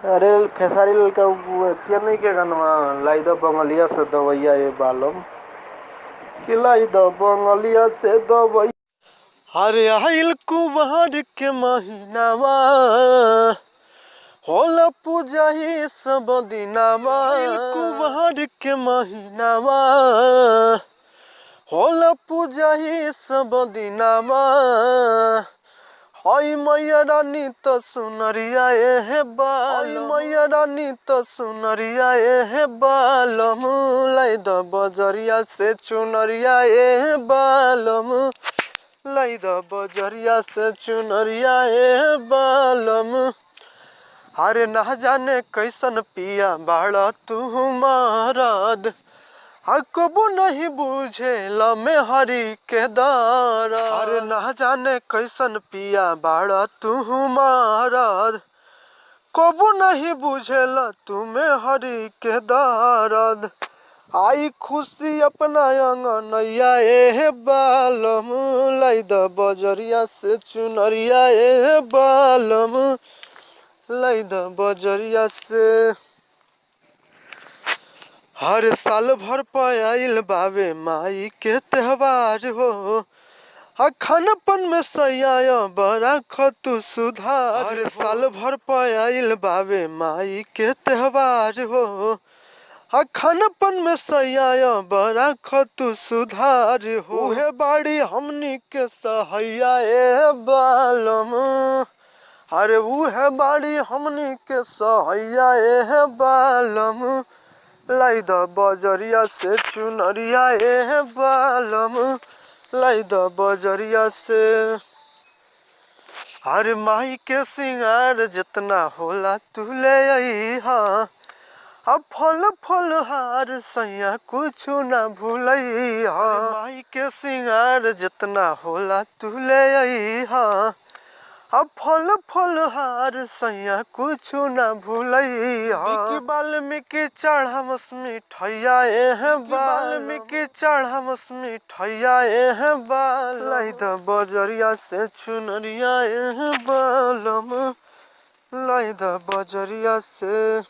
अरे खेसारी लाल का वो अथिया नहीं के गनवा लाई द बंगलिया से दवैया ये बालम कि लाई द बंगलिया से दवैया। हरे आइल कुवार के महीनावा होला पूजा ही सब दिनावा। आइल कुवार के महीनावा होला पूजा ही सब दिनावा। हाय मैया रानी तो सुनरिया हे बाल, हाय मैया रानी तो सुनरिया हे बालम लाई द बजरिया से चुनरिया हे बालम लाई द बजरिया से चुनरिया हे बालम। अरे ना जाने कैसन पिया बाड़ा तू मारद कबू नहीं बुझेला में हरी के दार। अरे ना जाने कैसन पिया बाड़ा तू मारद कबू नहीं बुझेला तुम्हें हरी के दारद। आई खुशी अपना अंगनैया ए बालम लाई द बजरिया से चुनरिया ए बालम लाई द बजरिया से। हर साल भर पायल बावे माई के त्योहार हो खानपन में सैया बड़ा खतु सुधार। हर साल भर पायल बावे माई के त्योहार हो खानपन में सैया बड़ा खतु सुधार हो। उहे बाड़ी हमनी के सहैया ए बालम अरे उहे बाड़ी हमनी के सहैया ए बालम लाई द बजरिया से चुनरिया ए बालम लाई द बजरिया से। हर माई के सिंगार जितना होला तू ले अइहा अब फल फल हार सैया कुछ ना भूलैहा। माई के सिंगार जितना होला तू ले अइहा अब फल फल हार सैया कुछ न भूलैहा। वाल्मीकि चढ़मस मिठैया ए वाल्मीकि चढ़मस मिठैया ए बाल लाई द बजरिया से चुनरिया ए बालम लाई द बजरिया से।